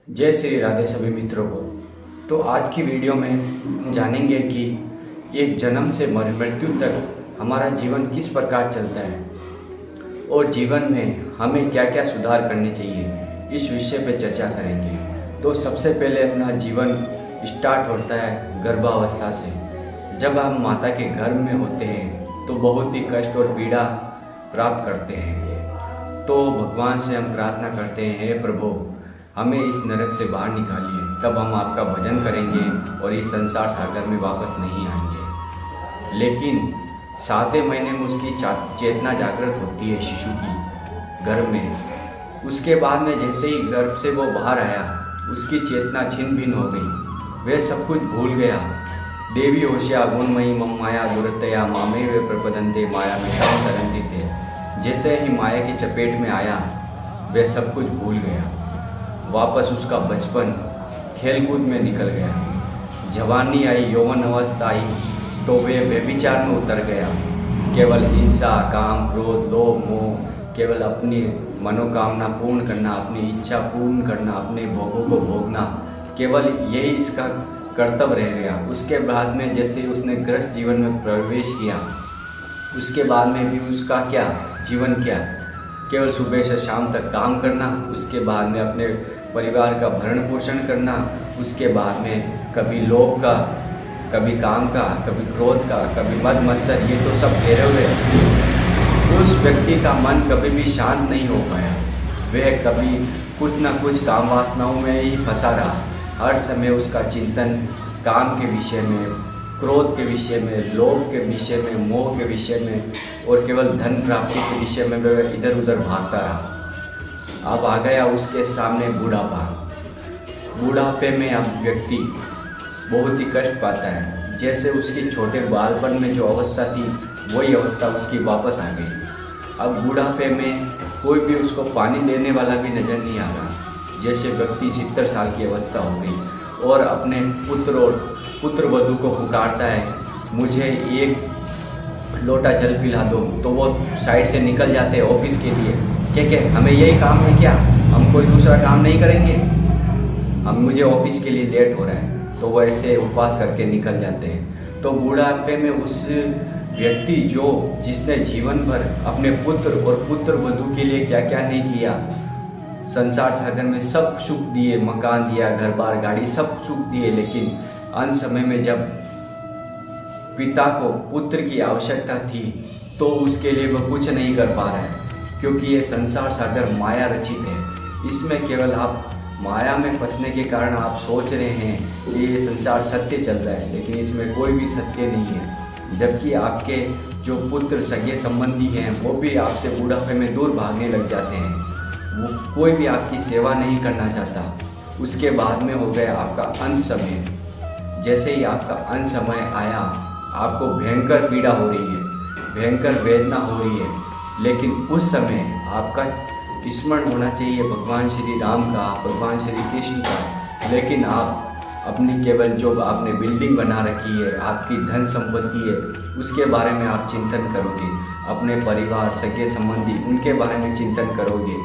जय श्री राधे सभी मित्रों को। तो आज की वीडियो में हम जानेंगे कि एक जन्म से मृत्यु तक हमारा जीवन किस प्रकार चलता है और जीवन में हमें क्या क्या सुधार करने चाहिए, इस विषय पे चर्चा करेंगे। तो सबसे पहले अपना जीवन स्टार्ट होता है गर्भावस्था से। जब हम माता के गर्भ में होते हैं तो बहुत ही कष्ट और पीड़ा प्राप्त करते हैं। तो भगवान से हम प्रार्थना करते हैं, हे प्रभु हमें इस नरक से बाहर निकालिए, तब हम आपका भजन करेंगे और इस संसार सागर में वापस नहीं आएंगे। लेकिन 7वें महीने में उसकी चेतना जागृत होती है शिशु की गर्भ में। उसके बाद में जैसे ही गर्भ से वो बाहर आया, उसकी चेतना छिन्न भिन्न हो गई, वह सब कुछ भूल गया। देवी होशिया गुणमयी मम माया दुरतया मामे वे प्रपदंते माया में शाम तरंती थे। जैसे ही माया की चपेट में आया, वह सब कुछ भूल गया। वापस उसका बचपन खेलकूद में निकल गया। जवानी आई, यौवन अवस्था आई तो वे व्यभिचार में उतर गया। केवल हिंसा, काम, क्रोध, लोभ, मोह, केवल अपनी मनोकामना पूर्ण करना, अपनी इच्छा पूर्ण करना, अपने भोगों को भोगना, केवल यही इसका कर्तव्य रह गया। उसके बाद में जैसे उसने गृहस्थ जीवन में प्रवेश किया, उसके बाद में भी उसका क्या जीवन क्या, केवल सुबह से शाम तक काम करना, उसके बाद में अपने परिवार का भरण पोषण करना, उसके बाद में कभी लोभ का, कभी काम का, कभी क्रोध का, कभी मद मत्सर, ये तो सब घेरे हुए। उस व्यक्ति का मन कभी भी शांत नहीं हो पाया। वह कभी कुछ ना कुछ काम वासनाओं में ही फंसा रहा। हर समय उसका चिंतन काम के विषय में, क्रोध के विषय में, लोभ के विषय में, मोह के विषय में और केवल धन प्राप्ति के विषय में वह इधर उधर भागता रहा। अब आ गया उसके सामने बुढ़ापा। बुढ़ापे में अब व्यक्ति बहुत ही कष्ट पाता है। जैसे उसकी छोटे बालपन में जो अवस्था थी, वही अवस्था उसकी वापस आ गई। अब बुढ़ापे में कोई भी उसको पानी देने वाला भी नज़र नहीं आ रहा। जैसे व्यक्ति 70 साल की अवस्था हो गई और अपने पुत्र और पुत्र वधू को पुकारता है, मुझे एक लोटा जल पिला दो, तो वो साइड से निकल जाते हैं ऑफिस के लिए। क्या हमें यही काम है क्या, हम कोई दूसरा काम नहीं करेंगे, हम मुझे ऑफिस के लिए लेट हो रहा है, तो वो ऐसे उपवास करके निकल जाते हैं। तो बुढ़ापे में उस व्यक्ति जिसने जीवन भर अपने पुत्र और पुत्र वधू के लिए क्या क्या नहीं किया, संसार सागर में सब सुख दिए, मकान दिया, घर बार गाड़ी सब सुख दिए, लेकिन अंत समय में जब पिता को पुत्र की आवश्यकता थी तो उसके लिए वह कुछ नहीं कर पा रहा है। क्योंकि ये संसार सागर माया रचित है। इसमें केवल आप माया में फंसने के कारण आप सोच रहे हैं ये संसार सत्य चल रहा है, लेकिन इसमें कोई भी सत्य नहीं है। जबकि आपके जो पुत्र सगे संबंधी हैं वो भी आपसे बुढ़ापे में दूर भागने लग जाते हैं। वो कोई भी आपकी सेवा नहीं करना चाहता। उसके बाद में हो गया आपका अंत समय। जैसे ही आपका अंत समय आया, आपको भयंकर पीड़ा हो रही है, भयंकर वेदना हो रही है, लेकिन उस समय आपका स्मरण होना चाहिए भगवान श्री राम का, भगवान श्री कृष्ण का। लेकिन आप अपनी केवल जो आपने बिल्डिंग बना रखी है, आपकी धन संपत्ति है, उसके बारे में आप चिंतन करोगे। अपने परिवार, सगे संबंधी, उनके बारे में चिंतन करोगे,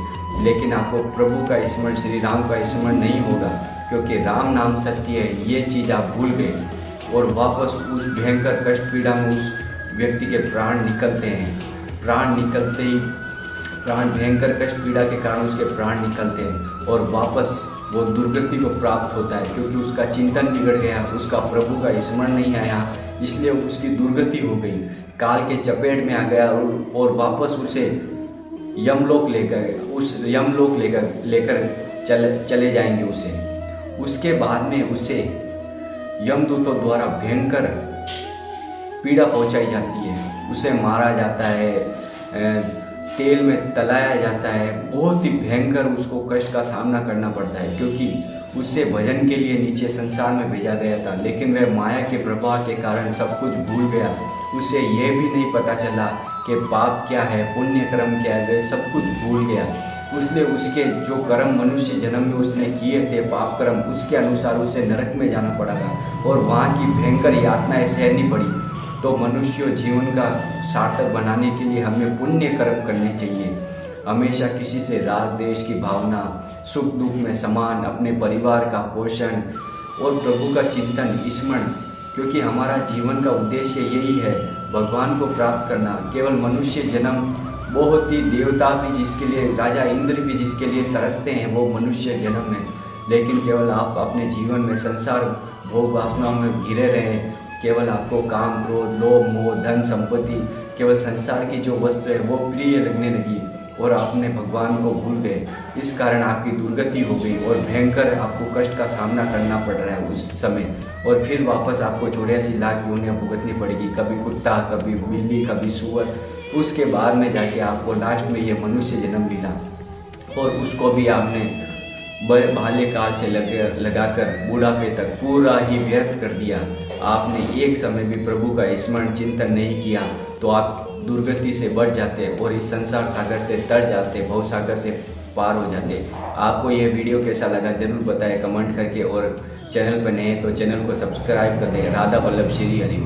लेकिन आपको प्रभु का स्मरण, श्री राम का स्मरण नहीं होगा। क्योंकि राम नाम सत्य है, ये चीज़ आप भूल गए और वापस उस भयंकर कष्ट पीड़ा में उस व्यक्ति के प्राण निकलते हैं। प्राण निकलते ही, प्राण भयंकर कष्ट पीड़ा के कारण उसके प्राण निकलते हैं और वापस वो दुर्गति को प्राप्त होता है। क्योंकि उसका चिंतन बिगड़ गया, उसका प्रभु का स्मरण नहीं आया, इसलिए उसकी दुर्गति हो गई, काल के चपेट में आ गया और वापस उसे यमलोक लेकर चले जाएंगे उसे। उसके बाद में उसे यमदूतों द्वारा भयंकर पीड़ा पहुंचाई जाती है। उसे मारा जाता है, तेल में तलाया जाता है, बहुत ही भयंकर उसको कष्ट का सामना करना पड़ता है। क्योंकि उसे भजन के लिए नीचे संसार में भेजा गया था, लेकिन वह माया के प्रभाव के कारण सब कुछ भूल गया। उसे यह भी नहीं पता चला कि पाप क्या है, पुण्य कर्म क्या है, वह सब कुछ भूल गया। उसने उसके जो कर्म मनुष्य जन्म में उसने किए थे, पाप कर्म, उसके अनुसार उसे नरक में जाना पड़ा था और वहाँ की भयंकर यातनाएं सहनी पड़ी। तो मनुष्य जीवन का सार्थक बनाने के लिए हमें पुण्य कर्म करने चाहिए। हमेशा किसी से राग द्वेष की भावना, सुख दुख में समान, अपने परिवार का पोषण और प्रभु का चिंतन स्मरण, क्योंकि हमारा जीवन का उद्देश्य यही है, भगवान को प्राप्त करना। केवल मनुष्य जन्म, बहुत ही देवता भी जिसके लिए, राजा इंद्र भी जिसके लिए तरसते हैं, वो मनुष्य जन्म है। लेकिन केवल आप अपने जीवन में संसार भोग वासनाओं में घिरे रहे, केवल आपको काम, क्रोध, लोभ, मोह, धन, संपत्ति, केवल संसार की जो वस्तु है वो प्रिय लगने लगी और आपने भगवान को भूल गए। इस कारण आपकी दुर्गति हो गई और भयंकर आपको कष्ट का सामना करना पड़ रहा है उस समय। और फिर वापस आपको 84 लाख योनियाँ भुगतनी पड़ेगी, कभी कुत्ता, कभी बिल्ली, कभी सूअर। उसके बाद में जाके आपको लास्ट में ये मनुष्य जन्म मिला और उसको भी आपने बाल्यकाल से लगाकर बुढ़ापे तक पूरा ही व्यर्थ कर दिया। आपने एक समय भी प्रभु का स्मरण चिंतन नहीं किया तो आप दुर्गति से बढ़ जाते और इस संसार सागर से तर जाते, भव सागर से पार हो जाते। आपको ये वीडियो कैसा लगा जरूर बताएं कमेंट करके, और चैनल पर नए हैं तो चैनल को सब्सक्राइब कर दें। राधा वल्लभ श्री हरि।